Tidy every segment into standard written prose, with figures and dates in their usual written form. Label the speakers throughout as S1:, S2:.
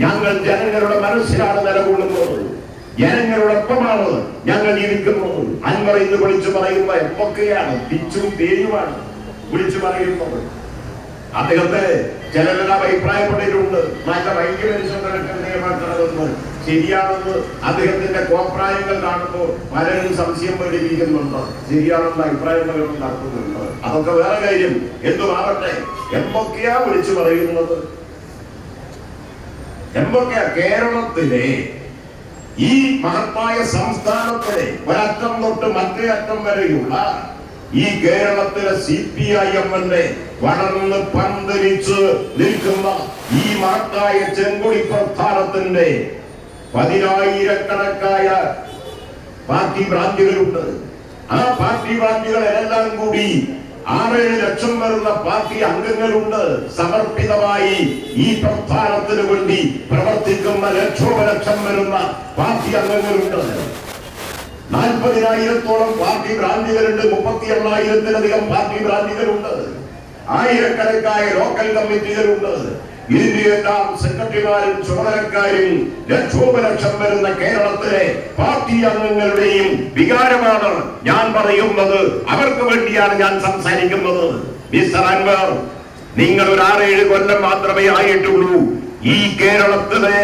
S1: ഞങ്ങൾ ജനങ്ങളുടെ മനസ്സിലാണ് നിലകൊള്ളുന്നത്, ജനങ്ങളോടൊപ്പമാണ് ഞങ്ങൾ ജീവിക്കുന്നത്. അൻവർ ഇന്ന് വിളിച്ചു പറയുമ്പോ എന്തൊക്കെയാണ് പിച്ചും തേയുമാണ് വിളിച്ചു പറയുന്നത്. അദ്ദേഹത്തെ ചിലരെല്ലാം അഭിപ്രായപ്പെട്ടിട്ടുണ്ട്, നല്ല ഐക്യമനുഷ്യർക്ക് നിയമമാക്കണമെന്ന്. ശരിയാണെന്ന് അദ്ദേഹത്തിന്റെ കോപ്രായങ്ങൾ കാണുമ്പോൾ പലരും സംശയം പ്രകടിപ്പിക്കുന്നുണ്ട്, ശരിയാണെന്ന് അഭിപ്രായങ്ങൾ നടത്തുന്നുണ്ട്. അതൊക്കെ വേറെ കാര്യം. എന്തുമാവട്ടെ, എന്തൊക്കെയാ വിളിച്ചു പറയുന്നത്? എന്തൊക്കെയാ കേരളത്തിലെ ഈ മഹത്തായ സംസ്ഥാനത്തിലെ ഒരറ്റം തൊട്ട് മറ്റേ അറ്റം വരെയുള്ള ഈ കേരളത്തിലെ CPIM-ന്റെ വളർന്ന് പന്തലിച്ച് നിൽക്കുന്ന ഈ മഹത്തായ ചെങ്കൊടി പ്രസ്ഥാനത്തിന്റെ 10,000-കണക്കായ പാർട്ടി ബ്രാഞ്ചുകളുണ്ട്. ആ പാർട്ടി ബ്രാഞ്ചുകളെല്ലാം കൂടി 6-7 ലക്ഷം വരുന്ന പാർട്ടി അംഗങ്ങളുണ്ട്. സമർപ്പിതമായി ഈ പ്രസ്ഥാനത്തിന് വേണ്ടി പ്രവർത്തിക്കുന്ന ലക്ഷോപലക്ഷം വരുന്ന പാർട്ടി അംഗങ്ങളുണ്ട്. 40,000-ഓളം പാർട്ടി ബ്രാഞ്ചുകളുണ്ട്. 38,000-ലധികം പാർട്ടി ബ്രാഞ്ചുകളുണ്ട്. 1000-കണക്കായ ലോക്കൽ കമ്മിറ്റികളുണ്ട്. ഇതിന്റെയെല്ലാം സെക്രട്ടറിമാരും ചുമതലക്കാരും ലക്ഷോപലക്ഷം വരുന്ന കേരളത്തിലെ പാർട്ടി അംഗങ്ങളുടെയും വികാരമാണ് ഞാൻ പറയുന്നത്. അവർക്ക് വേണ്ടിയാണ് ഞാൻ സംസാരിക്കുന്നത്. മിസ്റ്റർ അൻവർ, നിങ്ങൾ ഒരു 6-7 കൊല്ലം മാത്രമേ ആയിട്ടുള്ളൂ ഈ കേരളത്തിലെ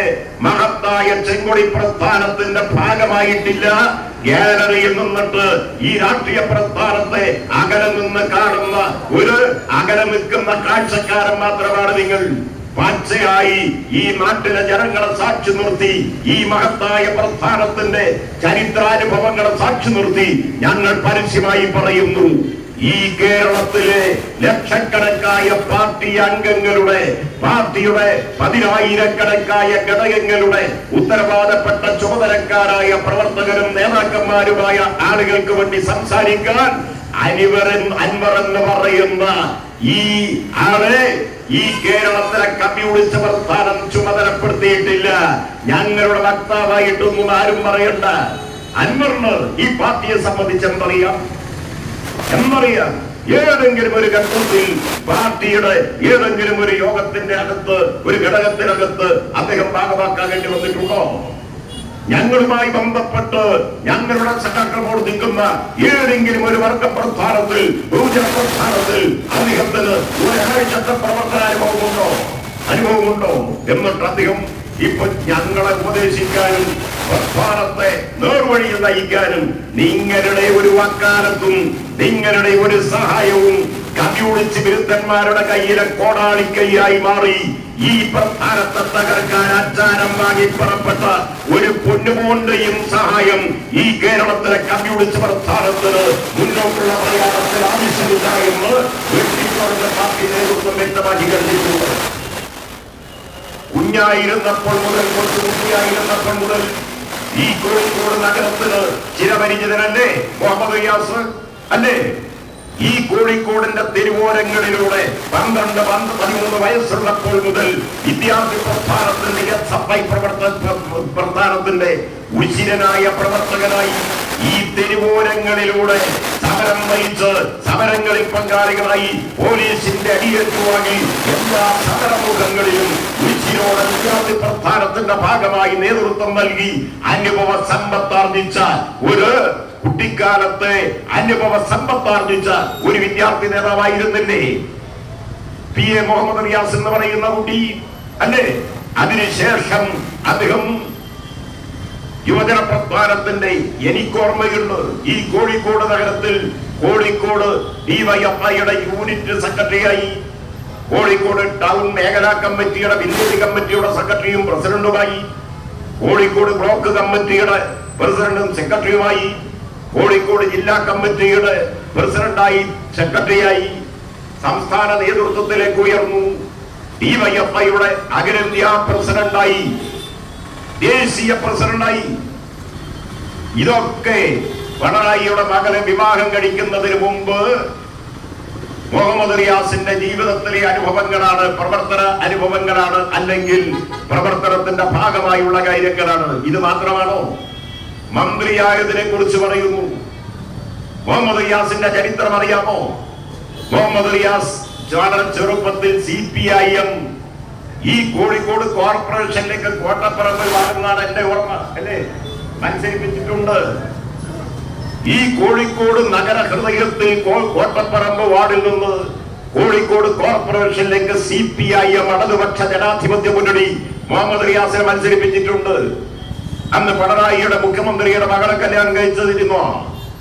S1: മഹത്തായ ചെങ്കൊടി പ്രസ്ഥാനത്തിന്റെ ഭാഗമായിട്ടില്ല. ഗാലറിയിൽ നിന്നിട്ട് ഈ രാഷ്ട്രീയ പ്രസ്ഥാനത്തെ അകലെ നിന്ന് കാണുന്ന ഒരു അകലെ നിൽക്കുന്ന കാഴ്ചക്കാരൻ മാത്രമാണ് നിങ്ങൾ. പച്ചയായി ഈ നാട്ടിലെ ജനങ്ങളെ സാക്ഷി നിർത്തി, ഈ മഹത്തായ പ്രസ്ഥാനത്തിന്റെ ചരിത്രാനുഭവങ്ങളെ സാക്ഷി നിർത്തി ഞങ്ങൾ പരസ്യമായി പറയുന്നു, ഈ കേരളത്തിലെ ലക്ഷക്കണക്കായ പാർട്ടി അംഗങ്ങളുടെ, പാർട്ടിയുടെ 10,000-കണക്കായ ഘടകങ്ങളുടെ ഉത്തരവാദപ്പെട്ട ചുമതലക്കാരായ പ്രവർത്തകരും നേതാക്കന്മാരുമായ ആളുകൾക്ക് വേണ്ടി സംസാരിക്കാൻ അൻവർ എന്ന് പറയുന്ന ഈ ആളെ ഈ കേരളത്തിലെ കമ്മ്യൂണിസ്റ്റ് പ്രസ്ഥാനം ചുമതലപ്പെടുത്തിയിട്ടില്ല. ഞങ്ങളുടെ വക്താവായിട്ടൊന്നും ആരും പറയണ്ട. അൻവറിന് ഈ പാർട്ടിയെ സംബന്ധിച്ച് എന്നറിയാം. ഏതെങ്കിലും ഒരു ഘട്ടത്തിൽ പാർട്ടിയുടെ ഏതെങ്കിലും ഒരു യോഗത്തിന്റെ അകത്ത്, ഒരു ഘടകത്തിനകത്ത് അദ്ദേഹം ഭാഗമാക്കാൻ വേണ്ടി വന്നിട്ടുണ്ടോ? ഞങ്ങളുമായി ബന്ധപ്പെട്ട് ഞങ്ങളുടെ സഖാക്കളോട് നിൽക്കുന്ന ഏതെങ്കിലും ഒരു വർഗ പ്രസ്ഥാനത്തിൽ, ബഹുജന പ്രസ്ഥാനത്തിൽ അദ്ദേഹത്തിന് ഒരാഴ്ചത്തെ അനുഭവമുണ്ടോ? എന്നിട്ട് അദ്ദേഹം ഇപ്പൊ ഞങ്ങളെ ഉപദേശിക്കാനും പ്രസ്ഥാനത്തെ നേർവഴിയിൽ നയിക്കാനും നിങ്ങളുടെ ഒരു വാക്കാലത്തും നിങ്ങളുടെ ഒരു സഹായവും കമ്മ്യൂണിസ്റ്റ് വിരുദ്ധന്മാരുടെ കയ്യിലെ കോടാളിക്കൈയായി മാറി ഈ പ്രസ്ഥാനത്തെ തകർക്കാൻ അച്ചാരം വാങ്ങി പുറപ്പെട്ട ഒരു പൊന്നുമോന്റെയും സഹായം ഈ കേരളത്തിലെ കമ്മ്യൂണിസ്റ്റ് പ്രസ്ഥാനത്തിന് മുന്നോട്ടുള്ള പ്രയാണത്തിൽ ആവശ്യമില്ല എന്ന് പാർട്ടി നേതൃത്വം വ്യക്തമാക്കി കഴിഞ്ഞിട്ടുണ്ട്. കുഞ്ഞായിരുന്നപ്പോൾ മുതൽ, കൊച്ചുകുട്ടിയായിരുന്നപ്പോൾ മുതൽ ഈ കോഴിക്കോട് നഗരത്തിന് ചിരപരിചിതനല്ലേ മുഹമ്മദ് റിയാസ്? അല്ലേ? ഈ കോഴിക്കോടിന്റെ തെരുവോരങ്ങളിലൂടെ 12-13 വയസ്സുള്ളപ്പോൾ മുതൽ വിദ്യാർത്ഥി പ്രസ്ഥാനത്തിന്റെ SFI പ്രസ്ഥാനത്തിന്റെ ഉശിരനായ പ്രവർത്തകനായി ഈ തെരുവോരങ്ങളിലൂടെ സമരം നയിച്ച് സമരങ്ങളിൽ പങ്കാളികളായി പോലീസിന്റെ അടിയേറ്റുവാങ്ങി എല്ലാ സമരമുഖങ്ങളിലും ഉശിരോടെ വിദ്യാർത്ഥി പ്രസ്ഥാനത്തിന്റെ ഭാഗമായി നേതൃത്വം നൽകി അനുഭവ സമ്പത്താർജിച്ച ഒരു കുട്ടിക്കാലത്തെ അനുഭവ സമ്പത്താർജിച്ച ഒരു വിദ്യാർത്ഥി നേതാവായിരുന്നില്ലേ PA മുഹമ്മദ് റിയാസ് എന്ന് പറയുന്ന കുട്ടി? അല്ലേ? അതിനുശേഷം അദ്ദേഹം യുവജന പ്രസ്ഥാനത്തിന്റെ, എനിക്കോർമ്മയുണ്ട്, ഈ കോഴിക്കോട് നഗരത്തിൽ കോഴിക്കോട് DYFIയുടെ യൂണിറ്റ് സെക്രട്ടറിയായി, കോഴിക്കോട് ടൗൺ മേഖലാ കമ്മിറ്റിയുടെ വില്ലേജ് കമ്മിറ്റിയുടെ സെക്രട്ടറിയും പ്രസിഡന്റുമായി, കോഴിക്കോട് ബ്ലോക്ക് കമ്മിറ്റിയുടെ പ്രസിഡന്റും സെക്രട്ടറിയുമായി, കോഴിക്കോട് ജില്ലാ കമ്മിറ്റിയുടെ പ്രസിഡന്റായി, സെക്രട്ടറിയായി, സംസ്ഥാന നേതൃത്വത്തിലേക്ക് ഉയർന്നു. DYFIയുടെ അഖിലേന്ത്യാ പ്രസിഡന്റായി, ദേശീയ പ്രസിഡന്റായി. ഇതൊക്കെ പിണറായിയുടെ മകളെ വിവാഹം കഴിക്കുന്നതിന് മുമ്പ് മുഹമ്മദ് റിയാസിന്റെ ജീവിതത്തിലെ അനുഭവങ്ങളാണ്, പ്രവർത്തന അനുഭവങ്ങളാണ്, അല്ലെങ്കിൽ പ്രവർത്തനത്തിന്റെ ഭാഗമായുള്ള കാര്യങ്ങളാണ്. ഇത് മാത്രമാണോ? മന്ത്രിയായതിനെ കുറിച്ച് പറയുന്നു. മുഹമ്മദ് റിയാസിന്റെ ചരിത്രം അറിയാമോ? മുഹമ്മദ് റിയാസ് വളരെ ചെറുപ്പത്തിൽ CPIM ഈ കോഴിക്കോട് കോർപ്പറേഷനിലേക്ക് കോട്ടപ്പറമ്പിൽ വാങ്ങുന്നതാണ് എന്റെ ഓർമ്മ, അല്ലേ? മത്സരിപ്പിച്ചിട്ടുണ്ട്. ഈ കോഴിക്കോട് നഗര ഹൃദയത്തിൽ കോട്ടപ്പറമ്പ് വാർഡിൽ നിന്ന് കോഴിക്കോട് കോർപ്പറേഷനിലേക്ക് CPIM ഇടതുപക്ഷ ജനാധിപത്യ മുന്നണി മുഹമ്മദ് റിയാസിനെ മത്സരിപ്പിച്ചിട്ടുണ്ട്. അന്ന് പിണറായിയുടെ മുഖ്യമന്ത്രിയുടെ മകളെ കല്യാണം കഴിച്ചതിരുന്നോ?